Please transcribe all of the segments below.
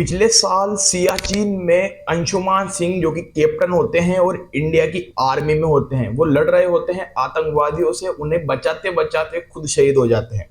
पिछले साल सियाचिन में अंशुमान सिंह जो कि कैप्टन होते हैं और इंडिया की आर्मी में होते हैं, वो लड़ रहे होते हैं आतंकवादियों से। उन्हें बचाते बचाते खुद शहीद हो जाते हैं।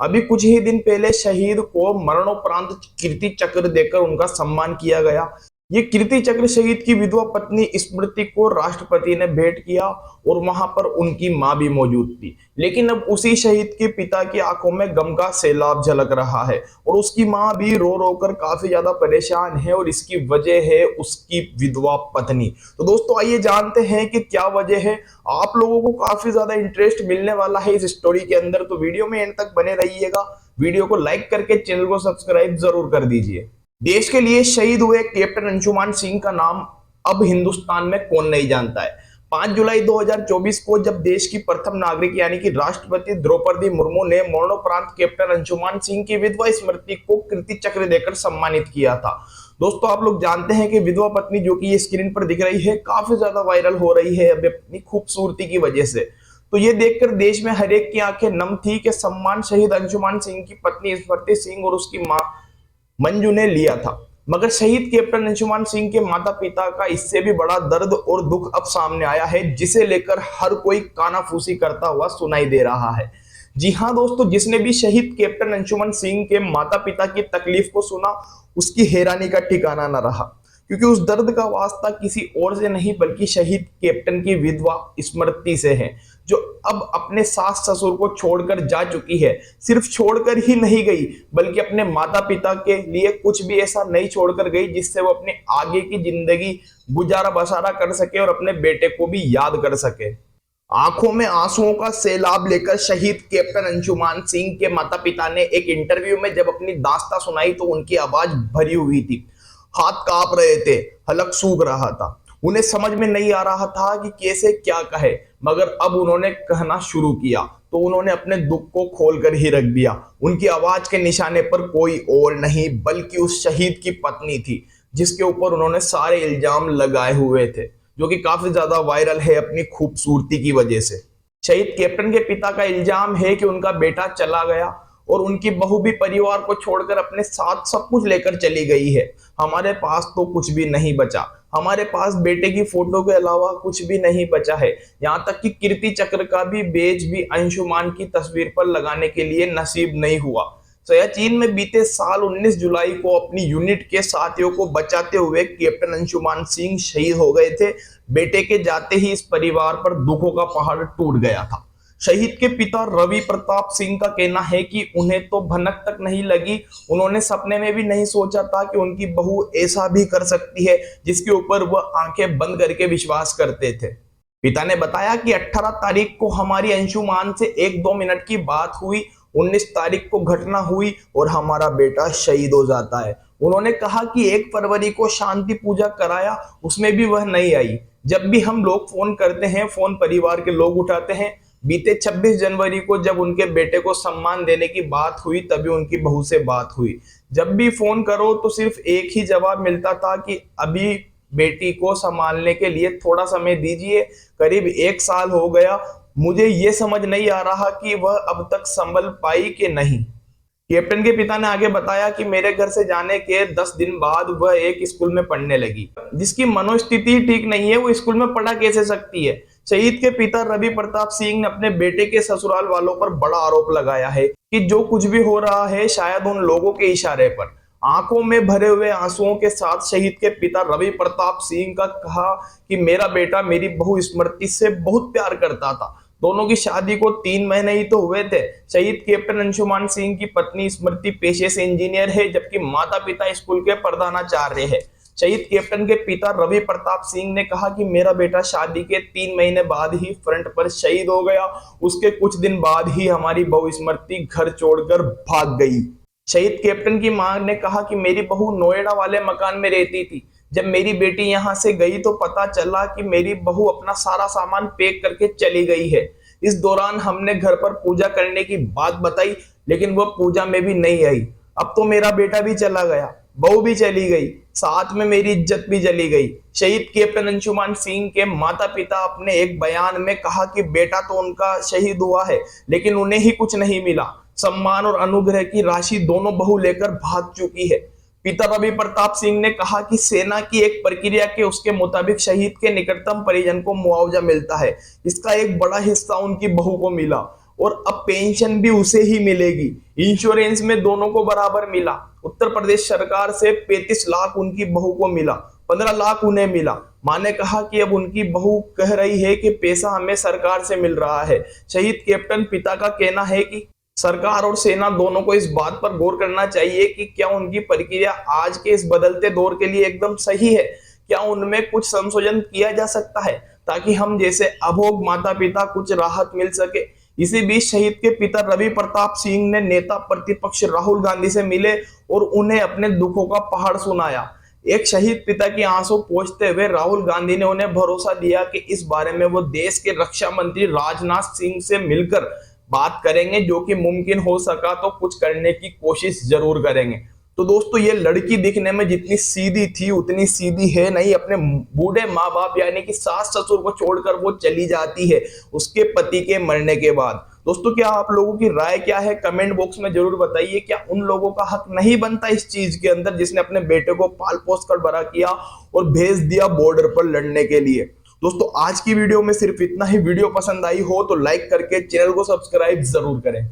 अभी कुछ ही दिन पहले शहीद को मरणोपरांत कीर्ति चक्र देकर उनका सम्मान किया गया। ये कीर्ति चक्र शहीद की विधवा पत्नी स्मृति को राष्ट्रपति ने भेंट किया और वहां पर उनकी मां भी मौजूद थी। लेकिन अब उसी शहीद के पिता की आंखों में गम का सैलाब झलक रहा है और उसकी मां भी रो रो कर काफी ज्यादा परेशान है और इसकी वजह है उसकी विधवा पत्नी। तो दोस्तों आइए जानते हैं कि क्या वजह है। आप लोगों को काफी ज्यादा इंटरेस्ट मिलने वाला है इस स्टोरी के अंदर, तो वीडियो में एंड तक बने रहिएगा। वीडियो को लाइक करके चैनल को सब्सक्राइब जरूर कर दीजिए। देश के लिए शहीद हुए कैप्टन अंशुमान सिंह का नाम अब हिंदुस्तान में कौन नहीं जानता है। 5 जुलाई 2024 को जब देश की प्रथम नागरिक यानी कि राष्ट्रपति द्रौपदी मुर्मू ने मरणोपरांत कैप्टन अंशुमान सिंह की विधवा स्मृति को कीर्ति चक्र देकर सम्मानित किया था। दोस्तों आप लोग जानते हैं कि विधवा पत्नी जो कि ये स्क्रीन पर दिख रही है काफी ज्यादा वायरल हो रही है अब अपनी खूबसूरती की वजह से। तो ये देखकर देश में हर एक की आंखें नम थी कि सम्मान शहीद अंशुमान सिंह की पत्नी स्मृति सिंह और उसकी मां मंजू ने लिया था। मगर शहीद कैप्टन अंशुमान सिंह के माता पिता का इससे भी बड़ा दर्द और दुख अब सामने आया है, जिसे लेकर हर कोई कानाफूसी करता हुआ सुनाई दे रहा है। जी हाँ दोस्तों, जिसने भी शहीद कैप्टन अंशुमान सिंह के माता पिता की तकलीफ को सुना उसकी हैरानी का ठिकाना न रहा, क्योंकि उस दर्द का वास्ता किसी और से नहीं बल्कि शहीद कैप्टन की विधवा स्मृति से है, जो अब अपने सास ससुर को छोड़कर जा चुकी है। सिर्फ छोड़कर ही नहीं गई बल्कि अपने माता पिता के लिए कुछ भी ऐसा नहीं छोड़कर गई जिससे वो अपने आगे की जिंदगी गुजारा बसारा कर सके और अपने बेटे को भी याद कर सके। आंखों में आंसुओं का सैलाब लेकर शहीद कैप्टन अंशुमान सिंह के माता पिता ने एक इंटरव्यू में जब अपनी दास्तां सुनाई तो उनकी आवाज भरी हुई थी, हाथ कांप रहे थे, हलक सूख रहा था। उन्हें समझ में नहीं आ रहा था कि कैसे क्या कहे, मगर अब उन्होंने कहना शुरू किया तो उन्होंने अपने दुख को खोल कर ही रख दिया। उनकी आवाज के निशाने पर कोई और नहीं बल्कि उस शहीद की पत्नी थी, जिसके ऊपर उन्होंने सारे इल्जाम लगाए हुए थे, जो कि काफी ज्यादा वायरल है अपनी खूबसूरती की वजह से। शहीद कैप्टन के पिता का इल्जाम है कि उनका बेटा चला गया और उनकी बहू भी परिवार को छोड़कर अपने साथ सब कुछ लेकर चली गई है। हमारे पास तो कुछ भी नहीं बचा, हमारे पास बेटे की फोटो के अलावा कुछ भी नहीं बचा है। यहाँ तक कि कीर्ति चक्र का भी बेज भी अंशुमान की तस्वीर पर लगाने के लिए नसीब नहीं हुआ। सियाचिन में बीते साल 19 जुलाई को अपनी यूनिट के साथियों को बचाते हुए कैप्टन अंशुमान सिंह शहीद हो गए थे। बेटे के जाते ही इस परिवार पर दुखों का पहाड़ टूट गया था। शहीद के पिता रवि प्रताप सिंह का कहना है कि उन्हें तो भनक तक नहीं लगी, उन्होंने सपने में भी नहीं सोचा था कि उनकी बहू ऐसा भी कर सकती है जिसके ऊपर वह आंखें बंद करके विश्वास करते थे। पिता ने बताया कि 18 तारीख को हमारी अंशुमान से 1-2 मिनट की बात हुई, 19 तारीख को घटना हुई और हमारा बेटा शहीद हो जाता है। उन्होंने कहा कि 1 फरवरी को शांति पूजा कराया, उसमें भी वह नहीं आई। जब भी हम लोग फोन करते हैं फोन परिवार के लोग उठाते हैं। बीते 26 जनवरी को जब उनके बेटे को सम्मान देने की बात हुई तभी उनकी बहू से बात हुई। जब भी फोन करो तो सिर्फ एक ही जवाब मिलता था कि अभी बेटी को संभालने के लिए थोड़ा समय दीजिए। करीब 1 साल हो गया, मुझे ये समझ नहीं आ रहा कि वह अब तक संभल पाई कि नहीं। कैप्टन के पिता ने आगे बताया कि मेरे घर से जाने के 10 दिन बाद वह एक स्कूल में पढ़ने लगी। जिसकी मनोस्थिति ठीक नहीं है वो स्कूल में पढ़ा कैसे सकती है। शहीद के पिता रवि प्रताप सिंह ने अपने बेटे के ससुराल वालों पर बड़ा आरोप लगाया है कि जो कुछ भी हो रहा है शायद उन लोगों के इशारे पर। आंखों में भरे हुए आंसुओं के साथ शहीद के पिता रवि प्रताप सिंह का कहा कि मेरा बेटा मेरी बहू स्मृति से बहुत प्यार करता था। दोनों की शादी को 3 महीने ही तो हुए थे। शहीद कैप्टन अंशुमान सिंह की पत्नी स्मृति पेशे से इंजीनियर है, जबकि माता पिता स्कूल के प्रधानाचार्य है। शहीद कैप्टन के पिता रवि प्रताप सिंह ने कहा कि मेरा बेटा शादी के 3 महीने बाद ही फ्रंट पर शहीद हो गया। उसके कुछ दिन बाद ही हमारी बहू स्मृति घर छोड़कर भाग गई। शहीद कैप्टन की मां ने कहा कि मेरी बहू नोएडा वाले मकान में रहती थी। जब मेरी बेटी यहां से गई तो पता चला कि मेरी बहू अपना सारा सामान पैक करके चली गई है। इस दौरान हमने घर पर पूजा करने की बात बताई, लेकिन वह पूजा में भी नहीं आई। अब तो मेरा बेटा भी चला गया, बहू भी चली गई, साथ में मेरी इज्जत भी चली गई। शहीद कैप्टन अंशुमान सिंह के माता पिता अपने एक बयान में कहा कि बेटा तो उनका शहीद हुआ है लेकिन उन्हें ही कुछ नहीं मिला। सम्मान और अनुग्रह की राशि दोनों बहू लेकर भाग चुकी है। पिता रवि प्रताप सिंह ने कहा कि सेना की एक प्रक्रिया के उसके मुताबिक शहीद के निकटतम परिजन को मुआवजा मिलता है। इसका एक बड़ा हिस्सा उनकी बहू को मिला और अब पेंशन भी उसे ही मिलेगी। इंश्योरेंस में दोनों को बराबर मिला। उत्तर प्रदेश सरकार से 35 लाख उनकी बहू को मिला, 15 लाख उन्हें मिला। मां ने कहा कि अब उनकी बहू कह रही है कि पैसा हमें सरकार से मिल रहा है। शहीद कैप्टन पिता का कहना है कि सरकार और सेना दोनों को इस बात पर गौर करना चाहिए कि क्या उनकी प्रक्रिया आज के इस बदलते दौर के लिए एकदम सही है, क्या उनमें कुछ संशोधन किया जा सकता है ताकि हम जैसे अभोग माता पिता कुछ राहत मिल सके। इसी बीच शहीद के पिता रवि प्रताप सिंह ने नेता प्रतिपक्ष राहुल गांधी से मिले और उन्हें अपने दुखों का पहाड़ सुनाया। एक शहीद पिता की आंसू पोंछते हुए राहुल गांधी ने उन्हें भरोसा दिया कि इस बारे में वो देश के रक्षा मंत्री राजनाथ सिंह से मिलकर बात करेंगे, जो कि मुमकिन हो सका तो कुछ करने की कोशिश जरूर करेंगे। तो दोस्तों, ये लड़की दिखने में जितनी सीधी थी उतनी सीधी है नहीं। अपने बूढ़े माँ बाप यानी कि सास ससुर को छोड़कर वो चली जाती है उसके पति के मरने के बाद। दोस्तों, क्या आप लोगों की राय क्या है, कमेंट बॉक्स में जरूर बताइए। क्या उन लोगों का हक नहीं बनता इस चीज के अंदर जिसने अपने बेटे को पाल पोस कर बड़ा किया और भेज दिया बॉर्डर पर लड़ने के लिए। दोस्तों, आज की वीडियो में सिर्फ इतना ही। वीडियो पसंद आई हो तो लाइक करके चैनल को सब्सक्राइब जरूर करें।